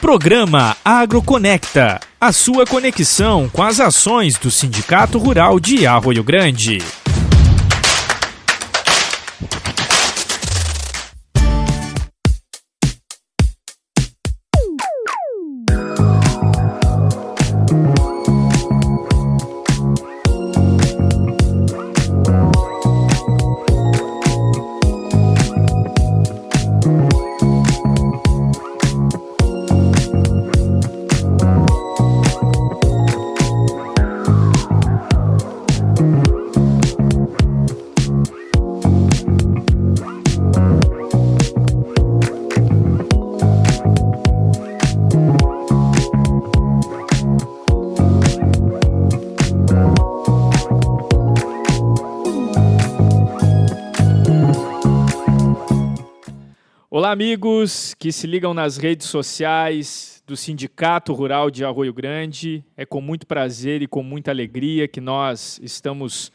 Programa AgroConecta, a sua conexão com as ações do Sindicato Rural de Arroio Grande. Olá, amigos que se ligam nas redes sociais do Sindicato Rural de Arroio Grande. É com muito prazer e com muita alegria que nós estamos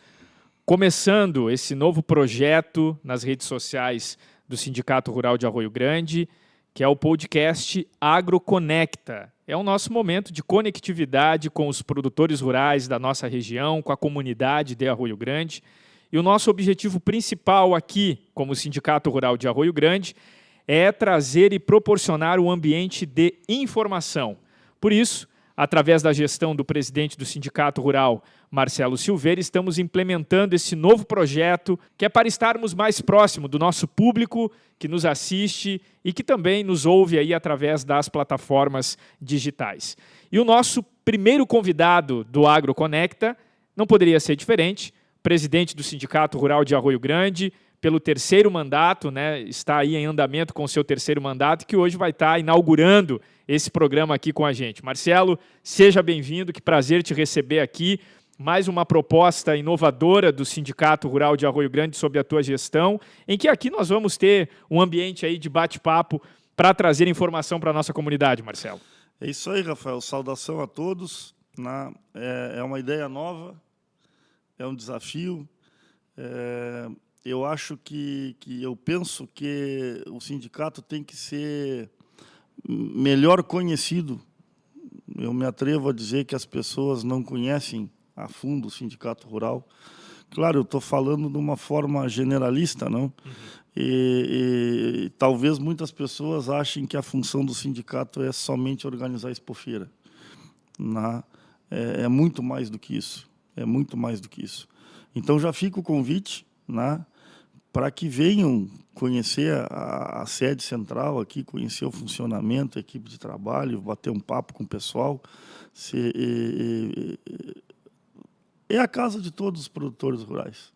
começando esse novo projeto nas redes sociais do Sindicato Rural de Arroio Grande, que é o podcast AgroConecta. É o nosso momento de conectividade com os produtores rurais da nossa região, com a comunidade de Arroio Grande. E o nosso objetivo principal aqui, como Sindicato Rural de Arroio Grande, é trazer e proporcionar um ambiente de informação. Por isso, através da gestão do presidente do Sindicato Rural, Marcelo Silveira, estamos implementando esse novo projeto que é para estarmos mais próximo do nosso público que nos assiste e que também nos ouve aí através das plataformas digitais. E o nosso primeiro convidado do AgroConecta não poderia ser diferente, presidente do Sindicato Rural de Arroio Grande, pelo terceiro mandato, né, está aí em andamento com o seu terceiro mandato, que hoje vai estar inaugurando esse programa aqui com a gente. Marcelo, seja bem-vindo, que prazer te receber aqui. Mais uma proposta inovadora do Sindicato Rural de Arroio Grande sob a tua gestão, em que aqui nós vamos ter um ambiente aí de bate-papo para trazer informação para a nossa comunidade, Marcelo. É isso aí, Rafael. Saudação a todos. É uma ideia nova, é um desafio. Eu acho eu penso que o sindicato tem que ser melhor conhecido. Eu me atrevo a dizer que as pessoas não conhecem a fundo o Sindicato Rural. Claro, eu estou falando de uma forma generalista, não? E talvez muitas pessoas achem que a função do sindicato é somente organizar a expofeira. É muito mais do que isso. É muito mais do que isso. Então já fica o convite, para que venham conhecer a sede central aqui, conhecer o funcionamento, a equipe de trabalho, bater um papo com o pessoal. É a casa de todos os produtores rurais.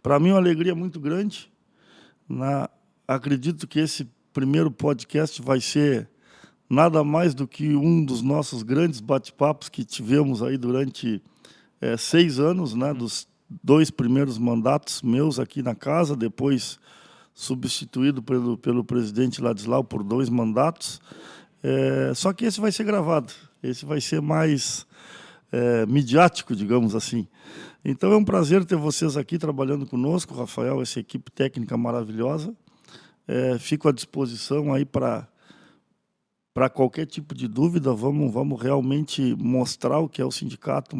Para mim é uma alegria muito grande. Acredito que esse primeiro podcast vai ser nada mais do que um dos nossos grandes bate-papos que tivemos aí durante 6 anos, dos 2 primeiros mandatos meus aqui na casa, depois substituído pelo presidente Ladislau por 2 mandatos. Só que esse vai ser gravado, esse vai ser mais midiático, digamos assim. Então é um prazer ter vocês aqui trabalhando conosco, Rafael, essa equipe técnica maravilhosa. Fico à disposição aí para qualquer tipo de dúvida. Vamos realmente mostrar o que é o sindicato,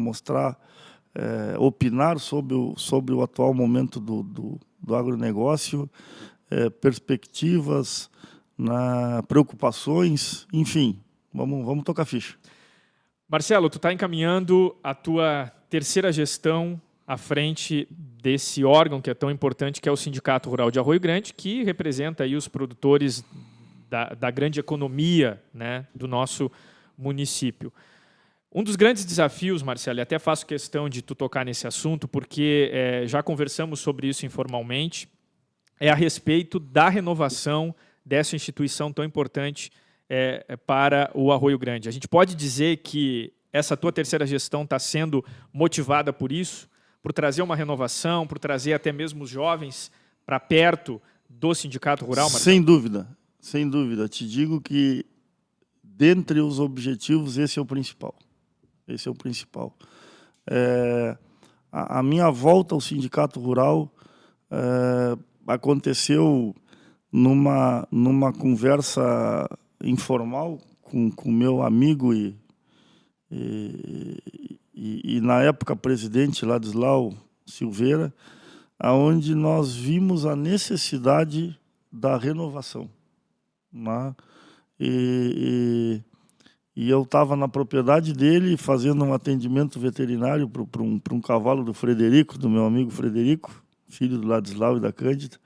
opinar sobre o atual momento do agronegócio, perspectivas, preocupações, enfim, vamos tocar ficha. Marcelo, tu está encaminhando a tua terceira gestão à frente desse órgão que é tão importante, que é o Sindicato Rural de Arroio Grande, que representa aí os produtores da grande economia, do nosso município. Um dos grandes desafios, Marcelo, e até faço questão de tu tocar nesse assunto, porque já conversamos sobre isso informalmente, é a respeito da renovação dessa instituição tão importante para o Arroio Grande. A gente pode dizer que essa tua terceira gestão está sendo motivada por isso, por trazer uma renovação, por trazer até mesmo os jovens para perto do Sindicato Rural, Marcelo? Sem dúvida, sem dúvida. Te digo que, dentre os objetivos, esse é o principal. Esse é o principal. A minha volta ao Sindicato Rural aconteceu numa conversa informal com meu amigo e na época presidente Ladislau Silveira, aonde nós vimos a necessidade da renovação, né? E eu estava na propriedade dele fazendo um atendimento veterinário para um cavalo do Frederico, do meu amigo Frederico, filho do Ladislau e da Cândida.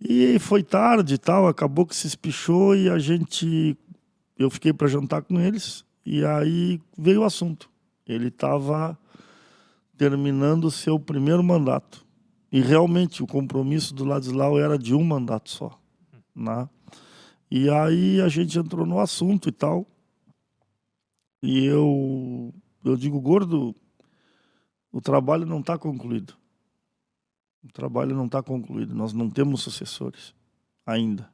E foi tarde e tal, acabou que se espichou e eu fiquei para jantar com eles e aí veio o assunto. Ele estava terminando o seu primeiro mandato. E realmente o compromisso do Ladislau era de um mandato só, né? E aí a gente entrou no assunto e tal. E eu digo, Gordo, o trabalho não está concluído. O trabalho não está concluído. Nós não temos sucessores ainda.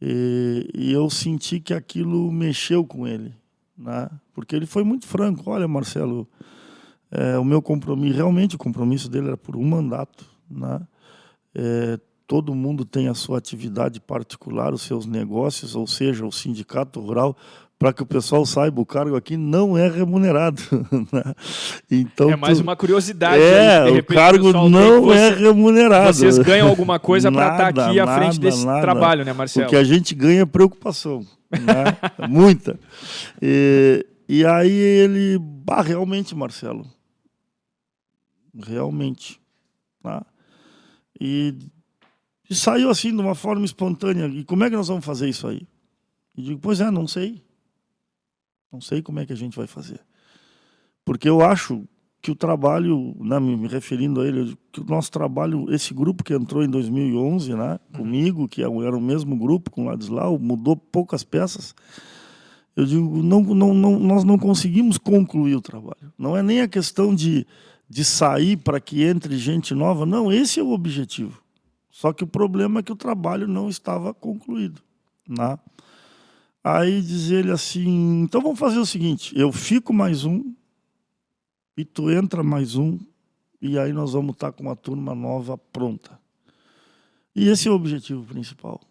E eu senti que aquilo mexeu com ele, né? Porque ele foi muito franco. Olha, Marcelo, o meu compromisso, realmente o compromisso dele era por um mandato, né? Todo mundo tem a sua atividade particular, os seus negócios, ou seja, o sindicato rural, para que o pessoal saiba, o cargo aqui não é remunerado, né? Então, é mais uma curiosidade. O cargo não é remunerado. Vocês ganham alguma coisa para estar aqui à frente desse trabalho, né, Marcelo? O que a gente ganha é preocupação, né? Muita. E aí ele, realmente, Marcelo, realmente, tá? E saiu assim de uma forma espontânea. E como é que nós vamos fazer isso aí? E digo, pois não sei. Não sei como é que a gente vai fazer. Porque eu acho que o trabalho, né, me referindo a ele, que o nosso trabalho, esse grupo que entrou em 2011, né, comigo, que era o mesmo grupo com o Ladislau, mudou poucas peças. Eu digo, nós não conseguimos concluir o trabalho. Não é nem a questão de sair para que entre gente nova. Não, esse é o objetivo. Só que o problema é que o trabalho não estava concluído, né? Aí diz ele assim, então vamos fazer o seguinte, eu fico mais um, e tu entra mais um, e aí nós vamos estar com uma turma nova pronta. E esse é o objetivo principal.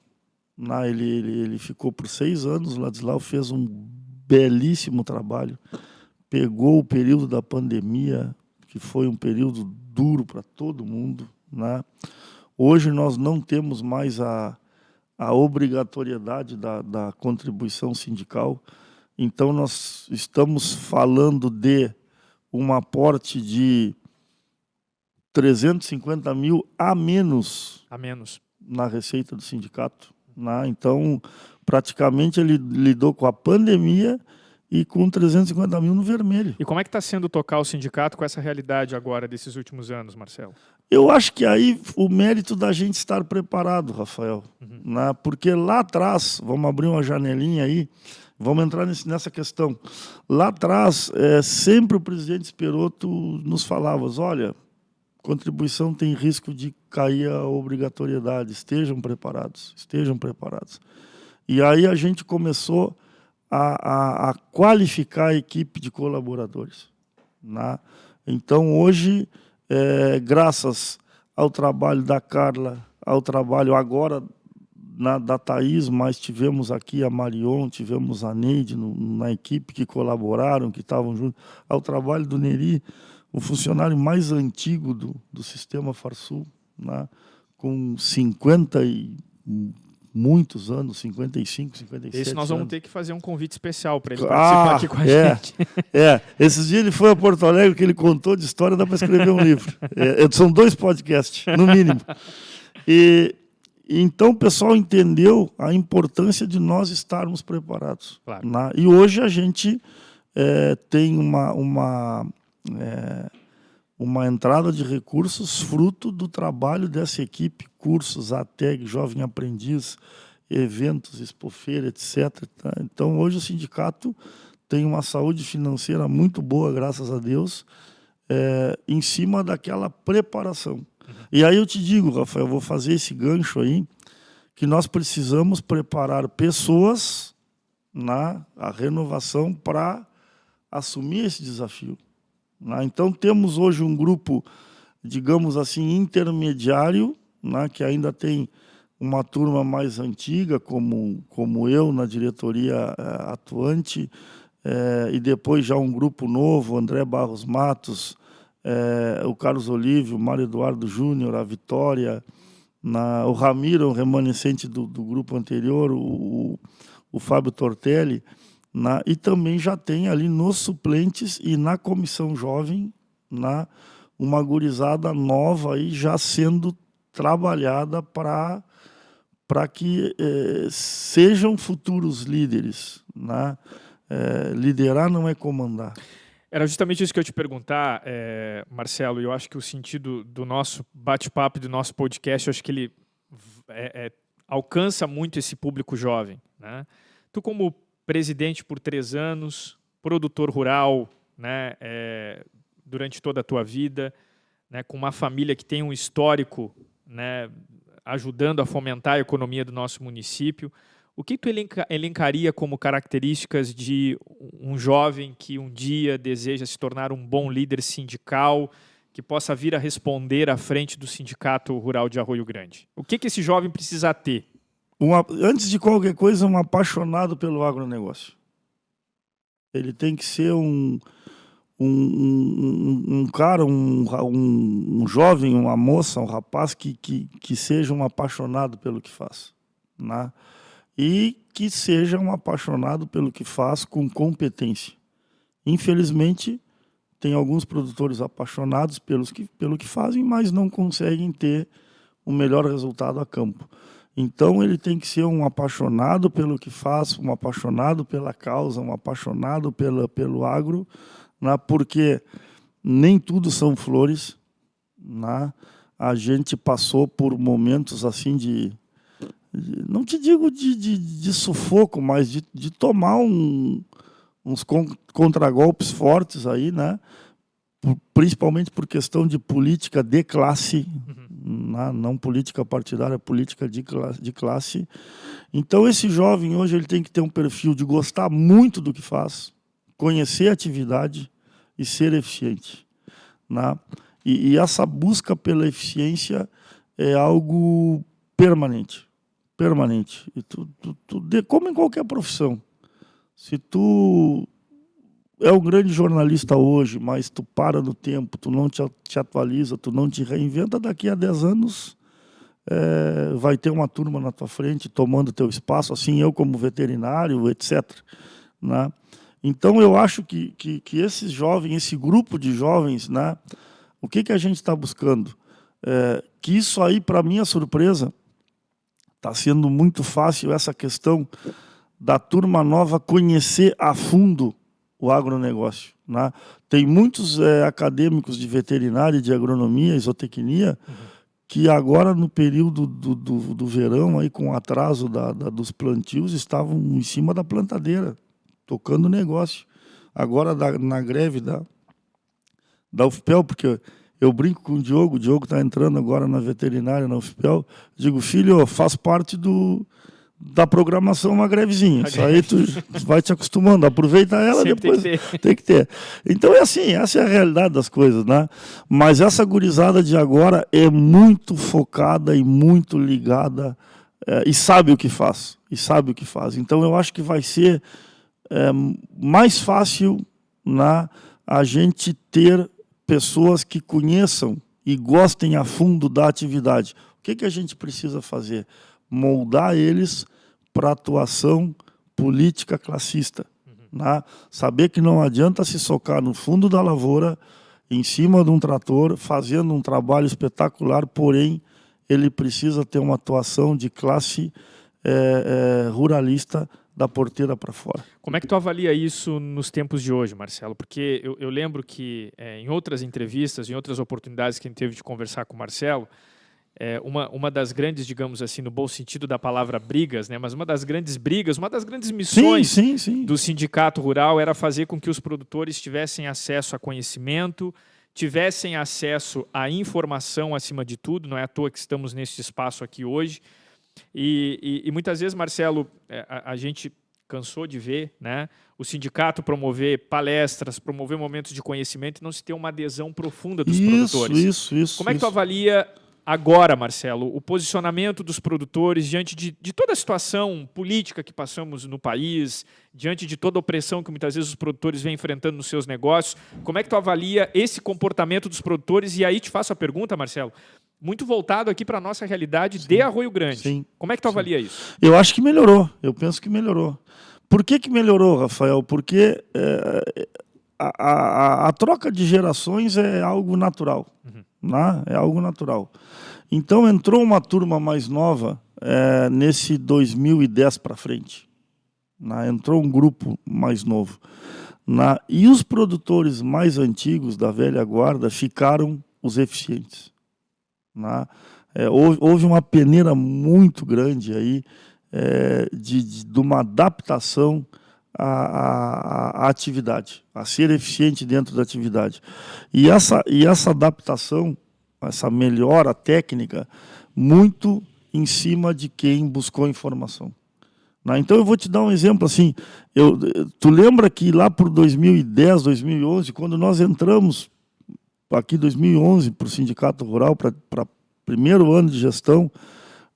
Ele ficou por 6 anos, o Ladislau fez um belíssimo trabalho, pegou o período da pandemia, que foi um período duro para todo mundo, né? Hoje nós não temos mais a obrigatoriedade da contribuição sindical, então nós estamos falando de um aporte de 350 mil a menos na receita do sindicato, né? Então, praticamente ele lidou com a pandemia e com 350 mil no vermelho. E como é que está sendo tocar o sindicato com essa realidade agora, desses últimos anos, Marcelo? Eu acho que aí o mérito da gente estar preparado, Rafael, né? Porque lá atrás, vamos abrir uma janelinha aí, vamos entrar nessa questão. Lá atrás, sempre o presidente Speroto nos falava, olha, contribuição tem risco de cair a obrigatoriedade, estejam preparados, estejam preparados. E aí a gente começou a qualificar a equipe de colaboradores, né? Então, hoje, graças ao trabalho da Carla, ao trabalho agora da Thaís, mas tivemos aqui a Marion, tivemos a Neide na equipe que colaboraram, que estavam juntos, ao trabalho do Neri, o funcionário mais antigo do sistema Farsul, né? Com 50 e muitos anos, 55, 57 Esse nós vamos anos. ter que fazer um convite especial para ele participar aqui com a gente. Esses dias ele foi a Porto Alegre, que ele contou de história, dá para escrever um livro. São 2 podcasts, no mínimo. E então o pessoal entendeu a importância de nós estarmos preparados. Claro. Né? E hoje a gente tem uma entrada de recursos fruto do trabalho dessa equipe, cursos, ATEG, Jovem Aprendiz, eventos, Expofeira, etc. Tá? Então, hoje o sindicato tem uma saúde financeira muito boa, graças a Deus, em cima daquela preparação. E aí eu te digo, Rafael, eu vou fazer esse gancho aí, que nós precisamos preparar pessoas na renovação para assumir esse desafio. Então, temos hoje um grupo, digamos assim, intermediário, né, que ainda tem uma turma mais antiga, como eu, na diretoria atuante, e depois já um grupo novo, André Barros Matos, o Carlos Olívio, o Mário Eduardo Júnior, a Vitória, o Ramiro, o remanescente do grupo anterior, o Fábio Tortelli, e também já tem ali nos suplentes e na comissão jovem uma gurizada nova aí já sendo trabalhada para que sejam futuros líderes. Liderar não é comandar. Era justamente isso que eu ia te perguntar, Marcelo, e eu acho que o sentido do nosso bate-papo, do nosso podcast, eu acho que ele alcança muito esse público jovem. Né? Tu, como presidente por 3 anos, produtor rural, né, durante toda a tua vida, né, com uma família que tem um histórico, né, ajudando a fomentar a economia do nosso município, o que tu elencaria como características de um jovem que um dia deseja se tornar um bom líder sindical, que possa vir a responder à frente do Sindicato Rural de Arroio Grande? O que esse jovem precisa ter? Antes de qualquer coisa, um apaixonado pelo agronegócio. Ele tem que ser um cara, um jovem, uma moça, um rapaz que seja um apaixonado pelo que faz. Né? E que seja um apaixonado pelo que faz com competência. Infelizmente, tem alguns produtores apaixonados pelo que fazem, mas não conseguem ter o melhor resultado a campo. Então, ele tem que ser um apaixonado pelo que faz, um apaixonado pela causa, um apaixonado pelo agro, porque nem tudo são flores. A gente passou por momentos assim não te digo de sufoco, mas de tomar uns contragolpes fortes aí, principalmente por questão de política de classe, não política partidária, política de classe. Então, esse jovem hoje ele tem que ter um perfil de gostar muito do que faz, conhecer a atividade e ser eficiente. E essa busca pela eficiência é algo permanente. E como em qualquer profissão. Se tu é um grande jornalista hoje, mas tu para no tempo, tu não te atualiza, tu não te reinventa, daqui a 10 anos vai ter uma turma na tua frente tomando teu espaço, assim eu como veterinário, etc. Então eu acho que esses jovens, esse grupo de jovens, o que a gente está buscando? Que isso aí, para minha surpresa, está sendo muito fácil essa questão da turma nova conhecer a fundo o agronegócio. Tem muitos acadêmicos de veterinária, de agronomia, isotecnia, que agora no período do verão, aí, com o atraso dos plantios, estavam em cima da plantadeira, tocando negócio. Agora na greve da UFPEL, porque eu brinco com o Diogo está entrando agora na veterinária, na UFPEL, digo, filho, faz parte da programação uma grevezinha. Isso aí tu vai te acostumando, aproveita ela, sempre depois tem que ter. Então é assim, essa é a realidade das coisas, Mas essa gurizada de agora é muito focada e muito ligada e sabe o que faz. Então eu acho que vai ser mais fácil a gente ter pessoas que conheçam e gostem a fundo da atividade. O que a gente precisa fazer? Moldar eles para a atuação política classista. Saber que não adianta se socar no fundo da lavoura, em cima de um trator, fazendo um trabalho espetacular, porém, ele precisa ter uma atuação de classe ruralista da porteira para fora. Como é que tu avalia isso nos tempos de hoje, Marcelo? Porque eu lembro que em outras entrevistas, em outras oportunidades que a gente teve de conversar com o Marcelo, uma das grandes, digamos assim, no bom sentido da palavra brigas, mas uma das grandes brigas, uma das grandes missões sim. do Sindicato Rural era fazer com que os produtores tivessem acesso a conhecimento, tivessem acesso à informação acima de tudo, não é à toa que estamos nesse espaço aqui hoje. E muitas vezes, Marcelo, a gente cansou de ver, o sindicato promover palestras, promover momentos de conhecimento e não se ter uma adesão profunda dos produtores. Isso. Como é que tu avalia agora, Marcelo, o posicionamento dos produtores diante de toda a situação política que passamos no país, diante de toda a opressão que muitas vezes os produtores vêm enfrentando nos seus negócios, como é que tu avalia esse comportamento dos produtores? E aí te faço a pergunta, Marcelo, muito voltado aqui para a nossa realidade de Arroio Grande. Sim. Como é que tu avalia isso? Eu acho que melhorou, eu penso que melhorou. Por que melhorou, Rafael? Porque a troca de gerações é algo natural. Né? É algo natural. Então entrou uma turma mais nova nesse 2010 para frente. Né? Entrou um grupo mais novo. Né? E os produtores mais antigos da velha guarda ficaram os eficientes. Né? Houve uma peneira muito grande aí de uma adaptação à atividade, a ser eficiente dentro da atividade. E essa adaptação, essa melhora técnica, muito em cima de quem buscou informação. Né? Então, eu vou te dar um exemplo. Assim, tu lembra que lá por 2010, 2011, quando nós entramos aqui em 2011 para o Sindicato Rural, para primeiro ano de gestão,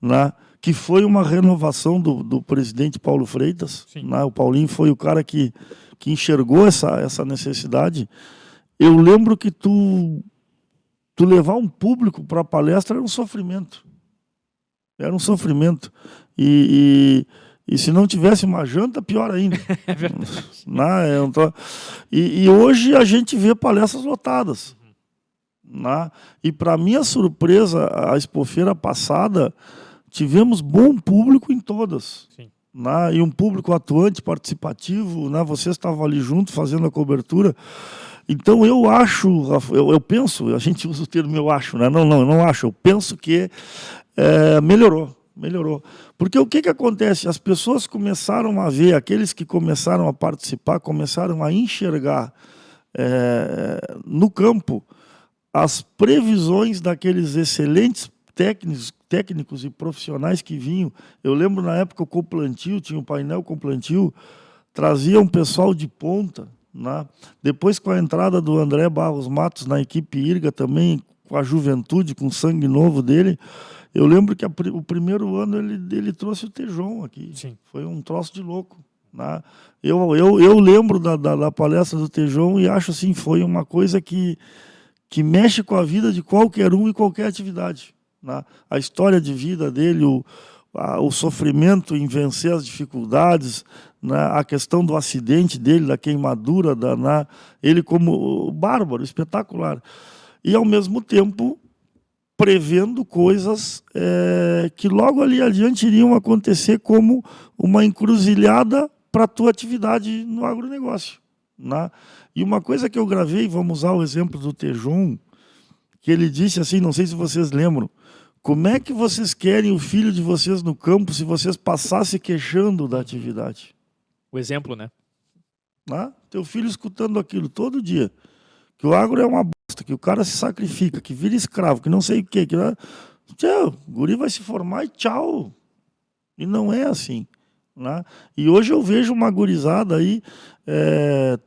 né, que foi uma renovação do presidente Paulo Freitas. Né? O Paulinho foi o cara que enxergou essa necessidade. Eu lembro que tu levar um público para a palestra era um sofrimento. Era um sofrimento. E se não tivesse uma janta, pior ainda. É verdade. Né? E hoje a gente vê palestras lotadas. Né? E, para minha surpresa, a Expofeira passada, tivemos bom público em todas. Sim. Né? E um público atuante, participativo. Né? Você estava ali junto, fazendo a cobertura. Então, eu acho, eu penso, a gente usa o termo eu acho, né? Eu não acho, eu penso que melhorou. Porque o que acontece? As pessoas começaram a ver, aqueles que começaram a participar, começaram a enxergar no campo as previsões daqueles excelentes técnicos e profissionais que vinham. Eu lembro na época o Coplantio, tinha um painel Coplantio, trazia um pessoal de ponta. Né? Depois, com a entrada do André Barros Matos na equipe IRGA também, com a juventude, com o sangue novo dele, eu lembro que o primeiro ano ele trouxe o Tejon aqui. Sim. Foi um troço de louco. Né? Eu lembro da palestra do Tejon e acho assim, foi uma coisa que mexe com a vida de qualquer um e qualquer atividade. Né? A história de vida dele, o sofrimento em vencer as dificuldades, né? A questão do acidente dele, da queimadura, ele como bárbaro, espetacular. E, ao mesmo tempo, prevendo coisas que logo ali adiante iriam acontecer como uma encruzilhada para a tua atividade no agronegócio. Né? E uma coisa que eu gravei, vamos usar o exemplo do Tejon, que ele disse assim, não sei se vocês lembram, como é que vocês querem o filho de vocês no campo se vocês passassem queixando da atividade? O exemplo, né? Teu filho escutando aquilo todo dia, que o agro é uma bosta, que o cara se sacrifica, que vira escravo, que não sei o quê, o guri vai se formar e tchau. E não é assim. Né? E hoje eu vejo uma gurizada aí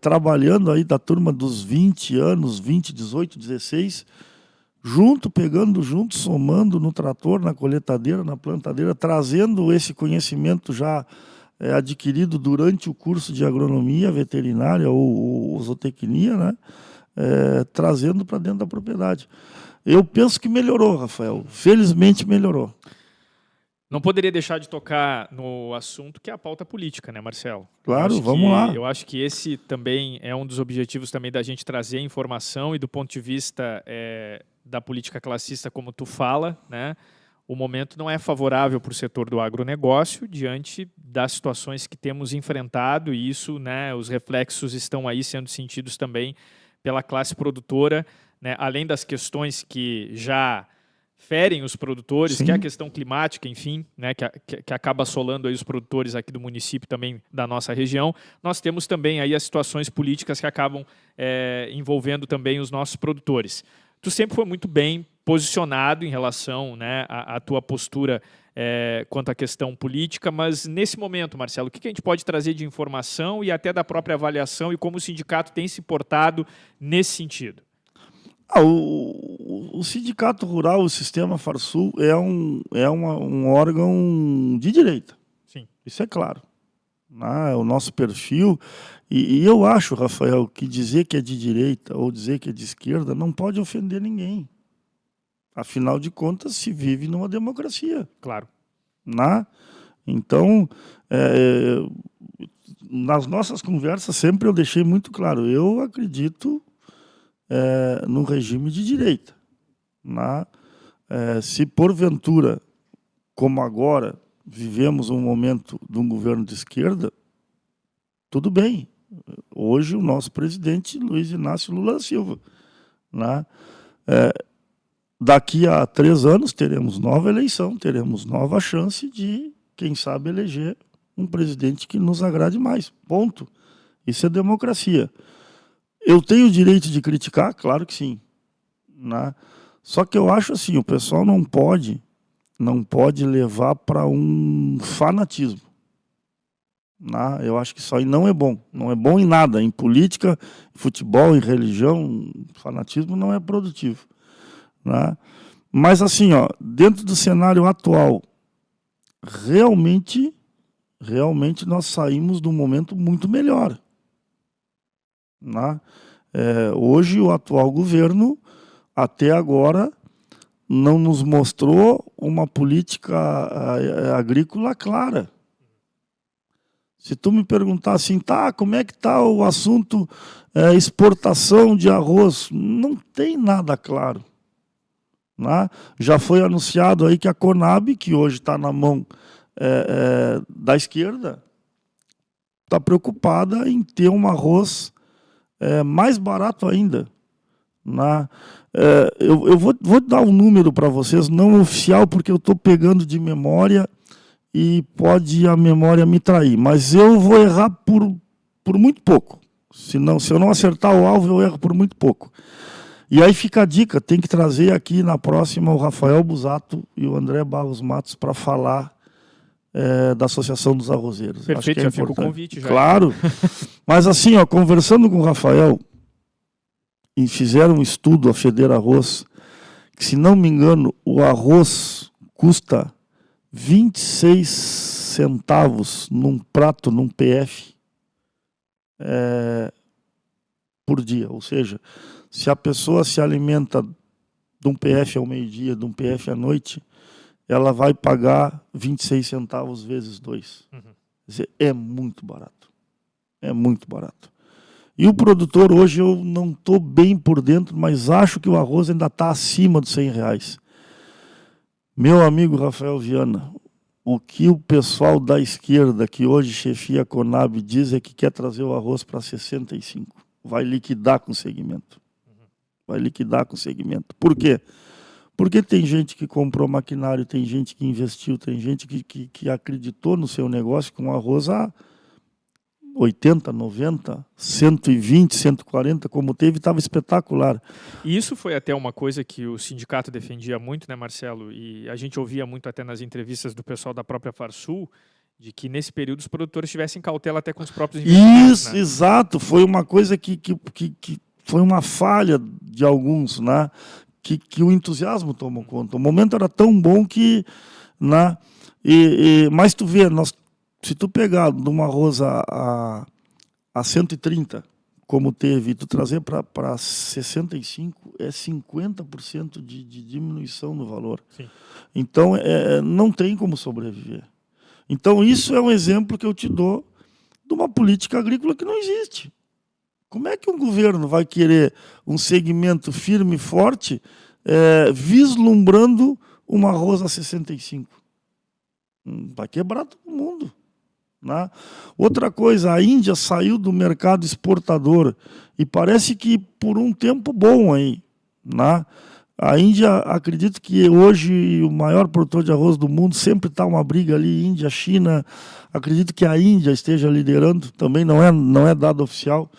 trabalhando aí da turma dos 20 anos, 20, 18, 16, pegando junto, somando no trator, na colheitadeira, na plantadeira, trazendo esse conhecimento já adquirido durante o curso de agronomia veterinária ou zootecnia, né? Trazendo para dentro da propriedade. Eu penso que melhorou, Rafael. Felizmente melhorou. Não poderia deixar de tocar no assunto que é a pauta política, né, Marcelo? Claro, vamos lá. Eu acho que esse também é um dos objetivos também da gente trazer informação e do ponto de vista da política classista, como tu fala, né? O momento não é favorável para o setor do agronegócio diante das situações que temos enfrentado e isso, né, os reflexos estão aí sendo sentidos também pela classe produtora, né, além das questões que já ferem os produtores, Sim. que é a questão climática, enfim, né, que acaba assolando aí os produtores aqui do município também da nossa região, nós temos também aí as situações políticas que acabam envolvendo também os nossos produtores. Tu sempre foi muito bem posicionado em relação, né, à tua postura quanto à questão política, mas nesse momento, Marcelo, o que a gente pode trazer de informação e até da própria avaliação e como o sindicato tem se portado nesse sentido? O Sindicato Rural, o Sistema Farsul, um órgão de direita. Sim. Isso é claro. O nosso perfil. E eu acho, Rafael, que dizer que é de direita ou dizer que é de esquerda não pode ofender ninguém. Afinal de contas, se vive numa democracia. Claro. Então, nas nossas conversas sempre eu deixei muito claro, eu acredito no regime de direita. Se porventura, como agora, vivemos um momento de um governo de esquerda, tudo bem. Hoje o nosso presidente, Luiz Inácio Lula da Silva. Daqui a 3 anos teremos nova eleição, teremos nova chance de, quem sabe, eleger um presidente que nos agrade mais. Ponto. Isso é democracia. Eu tenho o direito de criticar? Claro que sim. Só que eu acho assim, o pessoal não pode levar para um fanatismo. Eu acho que isso aí não é bom. Não é bom em nada. Em política, em futebol, em religião, fanatismo não é produtivo. Mas assim, dentro do cenário atual, realmente nós saímos de um momento muito melhor. Hoje o atual governo, até agora, não nos mostrou uma política agrícola clara. Se tu me perguntar assim, como é que está o assunto exportação de arroz? Não tem nada claro. Já foi anunciado aí que a Conab, que hoje está na mão da esquerda, está preocupada em ter um arroz mais barato ainda. Eu vou dar um número para vocês, não oficial, porque eu estou pegando de memória e pode a memória me trair, mas eu vou errar por muito pouco. Se eu não acertar o alvo, eu erro por muito pouco. E aí fica a dica, tem que trazer aqui na próxima o Rafael Busato e o André Barros Matos para falar da Associação dos Arrozeiros. Perfeito, já fica o convite. Claro, mas assim, conversando com o Rafael, e fizeram um estudo, a Feder Arroz, que se não me engano, o arroz custa 26 centavos num prato, num PF, por dia. Ou seja, se a pessoa se alimenta de um PF ao meio-dia, de um PF à noite, ela vai pagar 26 centavos vezes 2. Quer dizer, é muito barato. É muito barato. E o produtor, hoje eu não estou bem por dentro, mas acho que o arroz ainda está acima dos R$100. Meu amigo Rafael Viana, o que o pessoal da esquerda, que hoje chefia a Conab, diz é que quer trazer o arroz para 65. Vai liquidar com o segmento. Vai liquidar com o segmento. Por quê? Porque tem gente que comprou maquinário, tem gente que investiu, tem gente que acreditou no seu negócio com arroz a 80, 90, 120, 140, como teve, estava espetacular. E isso foi até uma coisa que o sindicato defendia muito, né, Marcelo? E a gente ouvia muito até nas entrevistas do pessoal da própria Farsul, de que nesse período os produtores tivessem cautela até com os próprios investimentos. Isso, né? Exato. Foi uma coisa que foi uma falha de alguns, né? Que o entusiasmo tomou conta. O momento era tão bom que... Né? Mas tu vê, se tu pegar de uma arroz a 130, como teve, e tu trazer para 65, é 50% de diminuição no valor. Sim. Então, não tem como sobreviver. Então, isso é um exemplo que eu te dou de uma política agrícola que não existe. Como é que um governo vai querer um segmento firme e forte, vislumbrando uma arroz a 65? Vai quebrar todo mundo. Né? Outra coisa, a Índia saiu do mercado exportador e parece que por um tempo bom aí. Né? A Índia, acredito que hoje o maior produtor de arroz do mundo, sempre está uma briga ali, Índia, China. Acredito que a Índia esteja liderando, também não é dado oficial.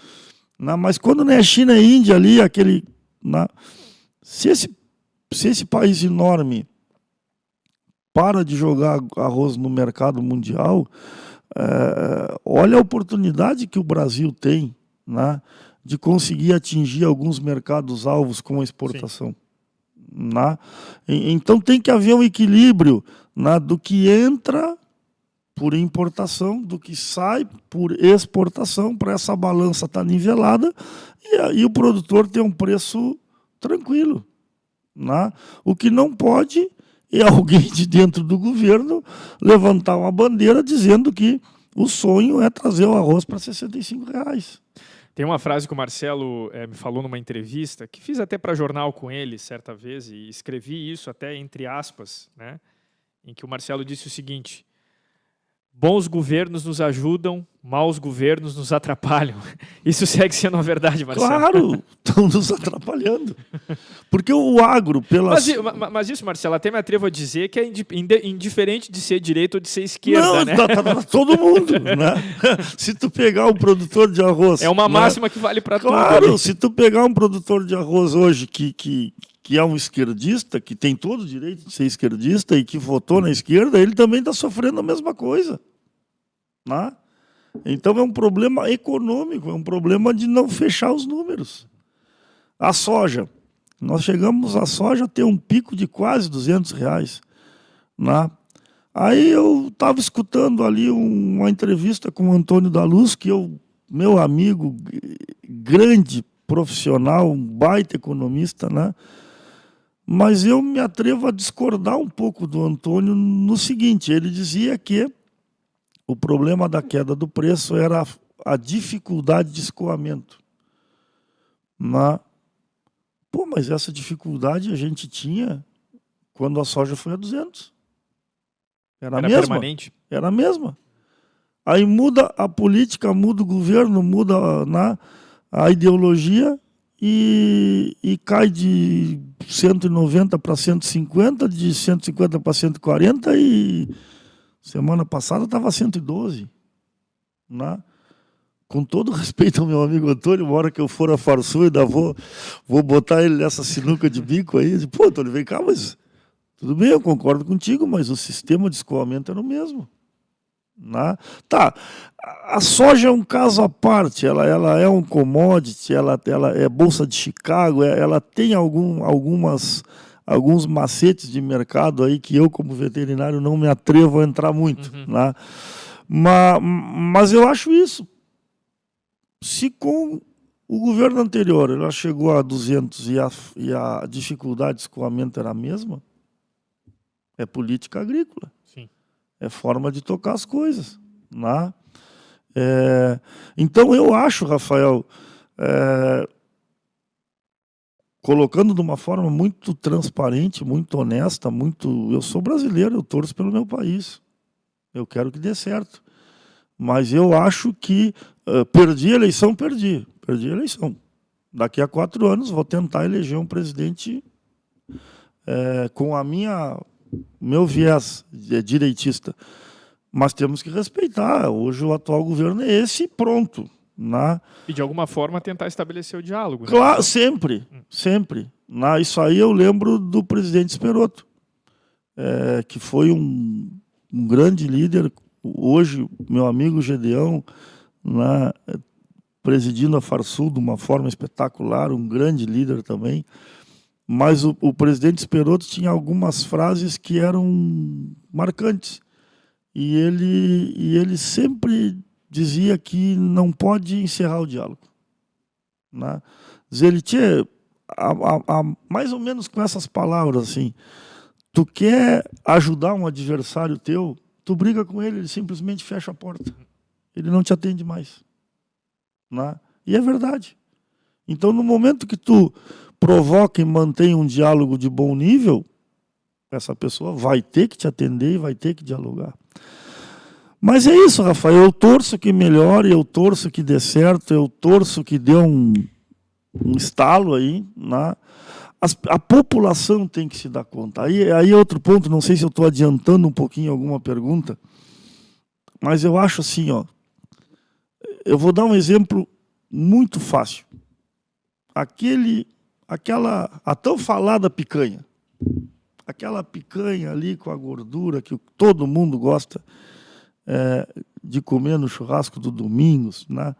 Né? Mas quando não é China e Índia ali, aquele... Né? Se esse país enorme para de jogar arroz no mercado mundial, olha a oportunidade que o Brasil tem, né, de conseguir atingir alguns mercados-alvos com a exportação. Né? Então tem que haver um equilíbrio, né, do que entra por importação, do que sai por exportação, para essa balança estar nivelada e o produtor ter um preço tranquilo. Né? O que não pode é alguém de dentro do governo levantar uma bandeira dizendo que o sonho é trazer o arroz para R$65. Tem uma frase que o Marcelo me falou numa entrevista, que fiz até para jornal com ele certa vez, e escrevi isso até entre aspas, né, em que o Marcelo disse o seguinte: bons governos nos ajudam, maus governos nos atrapalham. Isso segue sendo uma verdade, Marcelo? Claro, estão nos atrapalhando. Porque o agro, Mas isso, Marcelo, até me atrevo a dizer que é indiferente de ser direita ou de ser esquerda, não, né? Tá todo mundo, né? Se tu pegar um produtor de arroz... É uma máxima, né, que vale para tudo. Claro, se tu pegar um produtor de arroz hoje que é um esquerdista, que tem todo o direito de ser esquerdista e que votou na esquerda, ele também está sofrendo a mesma coisa. Né? Então é um problema econômico, é um problema de não fechar os números. A soja, nós chegamos a soja a ter um pico de quase R$200. Né? Aí eu estava escutando ali uma entrevista com o Antônio da Luz, que meu amigo, grande profissional, um baita economista, né? Mas eu me atrevo a discordar um pouco do Antônio no seguinte: ele dizia que o problema da queda do preço era a dificuldade de escoamento. Mas essa dificuldade a gente tinha quando a soja foi a 200. Era a mesma. Permanente? Era a mesma. Aí muda a política, muda o governo, muda a ideologia e cai de 190 para 150, de 150 para 140 e semana passada estava 112. Né? Com todo respeito ao meu amigo Antônio, uma hora que eu for a Farsul, ainda vou botar ele nessa sinuca de bico aí. Pô, Antônio, vem cá, mas tudo bem, eu concordo contigo, mas o sistema de escoamento era o mesmo. Né? Tá, a soja é um caso à parte, ela é um commodity, ela é bolsa de Chicago, ela tem alguns macetes de mercado aí que eu, como veterinário, não me atrevo a entrar muito. Né? Mas eu acho isso. Se com o governo anterior ela chegou a 200 e a dificuldade de escoamento era a mesma, é política agrícola. Sim. É forma de tocar as coisas. Né? Então eu acho, Rafael, colocando de uma forma muito transparente, muito honesta, eu sou brasileiro, eu torço pelo meu país. Eu quero que dê certo. Mas eu acho que perdi a eleição. Daqui a 4 anos vou tentar eleger um presidente com meu viés direitista. Mas temos que respeitar. Hoje o atual governo é esse e pronto. Né? E de alguma forma tentar estabelecer o diálogo. Claro, né? sempre. Isso aí eu lembro do presidente Esperotto, que foi um grande líder. Hoje, meu amigo Gedeão, né, presidindo a Farsul de uma forma espetacular, um grande líder também. Mas o presidente Esperotto tinha algumas frases que eram marcantes. E ele sempre dizia que não pode encerrar o diálogo. Né? Ele tinha, mais ou menos com essas palavras, assim: tu quer ajudar um adversário teu, tu briga com ele simplesmente fecha a porta. Ele não te atende mais. Né? E é verdade. Então, no momento que tu provoca e mantém um diálogo de bom nível, essa pessoa vai ter que te atender e vai ter que dialogar. Mas é isso, Rafael. Eu torço que melhore, eu torço que dê certo, eu torço que dê um estalo aí. Né? A população tem que se dar conta. Aí outro ponto, não sei se eu estou adiantando um pouquinho alguma pergunta, mas eu acho assim, ó, eu vou dar um exemplo muito fácil. A tão falada picanha. Aquela picanha ali com a gordura que todo mundo gosta de comer no churrasco do domingo. Né?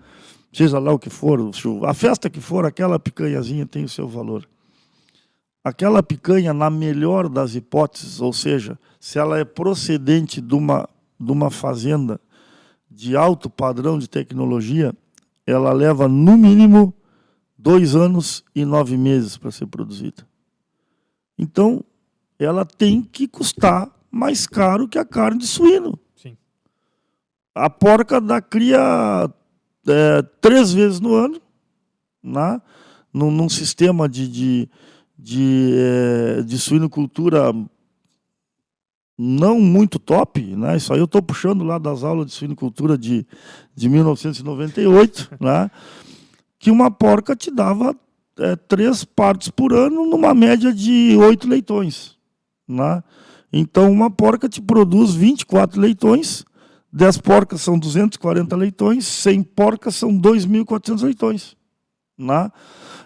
seja lá o que for, a festa que for, aquela picanhazinha tem o seu valor. Aquela picanha, na melhor das hipóteses, ou seja, se ela é procedente de uma fazenda de alto padrão de tecnologia, ela leva, no mínimo, 2 anos e 9 meses para ser produzida. Então, ela tem que custar mais caro que a carne de suíno. Sim. A porca dá cria 3 vezes no ano, né? Num sistema de suinocultura não muito top, né? Isso aí eu estou puxando lá das aulas de suinocultura de 1998, né? Que uma porca te dava 3 partos por ano, numa média de 8 leitões, né? Então, uma porca te produz 24 leitões, 10 porcas são 240 leitões, 100 porcas são 2.400 leitões, né?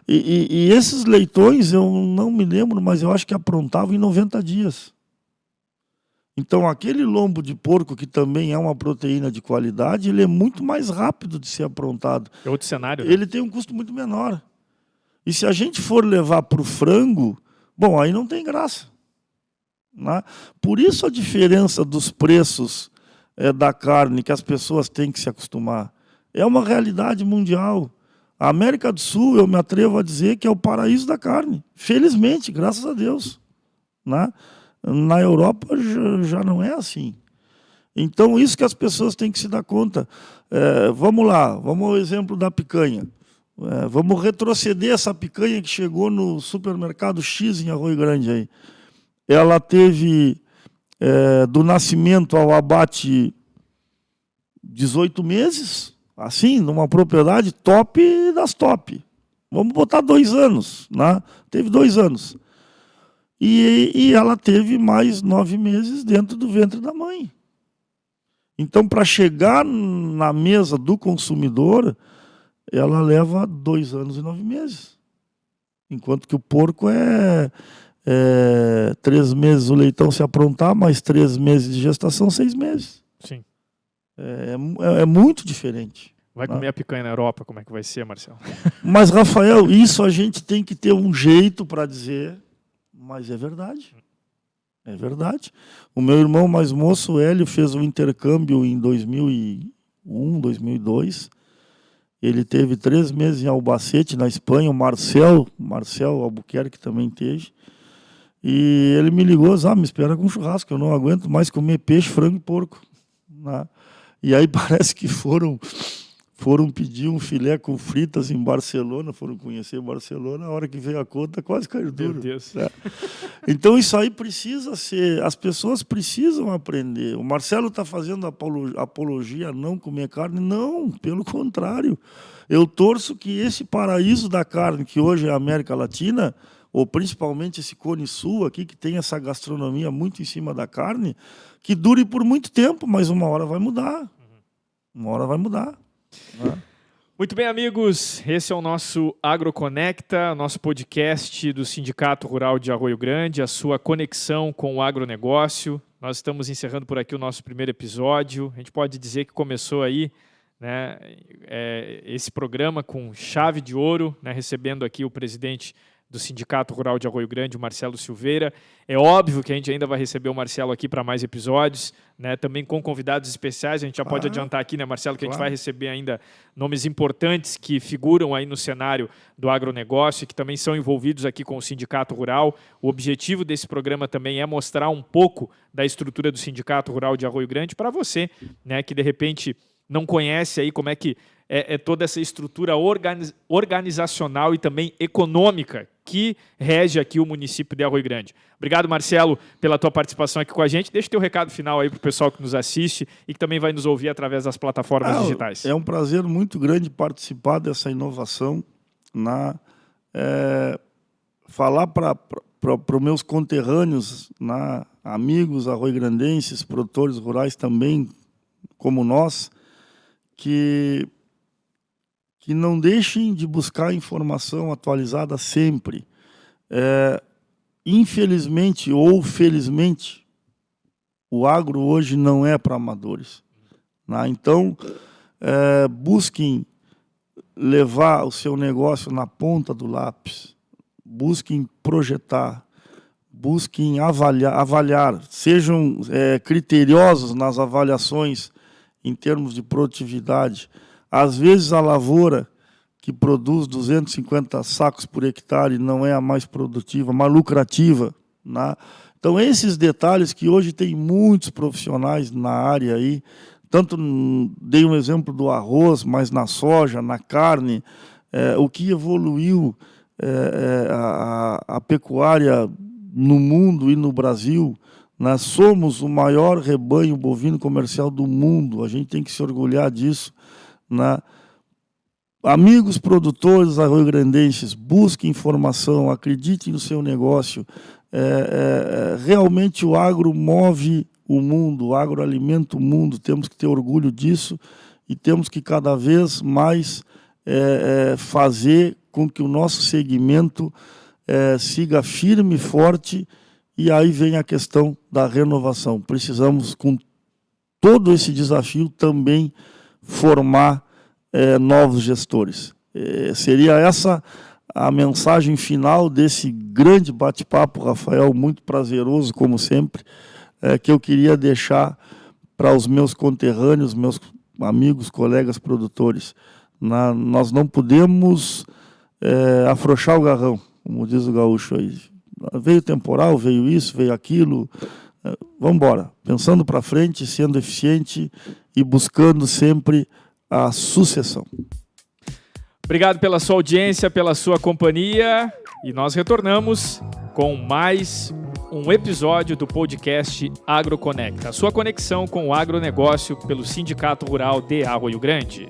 E esses leitões, eu não me lembro, mas eu acho que aprontavam em 90 dias. Então, aquele lombo de porco, que também é uma proteína de qualidade, ele é muito mais rápido de ser aprontado. É outro cenário, né? Ele tem um custo muito menor. E se a gente for levar para o frango, bom, aí não tem graça, né? Por isso a diferença dos preços da carne, que as pessoas têm que se acostumar. É uma realidade mundial. A América do Sul, eu me atrevo a dizer que é o paraíso da carne. Felizmente, graças a Deus, né? Na Europa já não é assim. Então, isso que as pessoas têm que se dar conta. Vamos lá, vamos ao exemplo da picanha. Vamos retroceder essa picanha que chegou no supermercado X em Arroio Grande. Aí. Ela teve, do nascimento ao abate, 18 meses, assim, numa propriedade top das top. Vamos botar 2 anos, né? Teve 2 anos. E ela teve mais 9 meses dentro do ventre da mãe. Então, para chegar na mesa do consumidor, ela leva 2 anos e 9 meses. Enquanto que o porco 3 meses o leitão se aprontar, mais 3 meses de gestação, 6 meses. Sim. É muito diferente. Vai comer a picanha na Europa, como é que vai ser, Marcelo? Mas, Rafael, isso a gente tem que ter um jeito para dizer, mas é verdade. É verdade. O meu irmão mais moço, o Hélio, fez um intercâmbio em 2001, 2002. Ele teve 3 meses em Albacete, na Espanha. O Marcel Albuquerque também teve. E ele me ligou, me espera com churrasco, eu não aguento mais comer peixe, frango e porco. Né? E aí parece que foram pedir um filé com fritas em Barcelona, foram conhecer Barcelona, a hora que veio a conta quase caiu duro. Meu Deus. Né? Então isso aí precisa ser, as pessoas precisam aprender. O Marcelo está fazendo apologia a não comer carne? Não, pelo contrário. Eu torço que esse paraíso da carne, que hoje é a América Latina, ou principalmente esse Cone Sul aqui, que tem essa gastronomia muito em cima da carne, que dure por muito tempo, mas uma hora vai mudar. Uma hora vai mudar. Muito bem, amigos, esse é o nosso AgroConecta, nosso podcast do Sindicato Rural de Arroio Grande, a sua conexão com o agronegócio. Nós estamos encerrando por aqui o nosso primeiro episódio. A gente pode dizer que começou aí, né, esse programa com chave de ouro, né, recebendo aqui o presidente do Sindicato Rural de Arroio Grande, o Marcelo Silveira. É óbvio que a gente ainda vai receber o Marcelo aqui para mais episódios, né, também com convidados especiais. A gente já pode adiantar aqui, né, Marcelo, que a gente vai receber ainda nomes importantes que figuram aí no cenário do agronegócio e que também são envolvidos aqui com o Sindicato Rural. O objetivo desse programa também é mostrar um pouco da estrutura do Sindicato Rural de Arroio Grande para você, né, que de repente não conhece aí como é que é toda essa estrutura organizacional e também econômica que rege aqui o município de Arroio Grande. Obrigado, Marcelo, pela tua participação aqui com a gente. Deixa o teu recado final aí para o pessoal que nos assiste e que também vai nos ouvir através das plataformas digitais. É um prazer muito grande participar dessa inovação, falar para os meus conterrâneos, amigos arroio-grandenses, produtores rurais também, como nós, que não deixem de buscar informação atualizada sempre. Infelizmente ou felizmente, o agro hoje não é para amadores. Então, busquem levar o seu negócio na ponta do lápis, busquem projetar, busquem avaliar, sejam criteriosos nas avaliações em termos de produtividade. Às vezes a lavoura que produz 250 sacos por hectare não é a mais produtiva, mais lucrativa, né? Então, esses detalhes que hoje tem muitos profissionais na área aí, tanto dei um exemplo do arroz, mas na soja, na carne, o que evoluiu a pecuária no mundo e no Brasil. Nós somos o maior rebanho bovino comercial do mundo, a gente tem que se orgulhar disso, né? Amigos produtores arroiograndenses, busquem informação, acreditem no seu negócio. Realmente o agro move o mundo, o agro alimenta o mundo, temos que ter orgulho disso e temos que cada vez mais fazer com que o nosso segmento siga firme e forte, e aí vem a questão da renovação. Precisamos, com todo esse desafio, também formar novos gestores. Seria essa a mensagem final desse grande bate-papo, Rafael, muito prazeroso, como sempre, que eu queria deixar para os meus conterrâneos, meus amigos, colegas produtores. Nós não podemos afrouxar o garrão, como diz o gaúcho aí. Veio temporal, veio isso, veio aquilo. Vamos embora, pensando para frente, sendo eficiente e buscando sempre a sucessão. Obrigado pela sua audiência, pela sua companhia, e nós retornamos com mais um episódio do podcast AgroConecta, a sua conexão com o agronegócio pelo Sindicato Rural de Arroio Grande.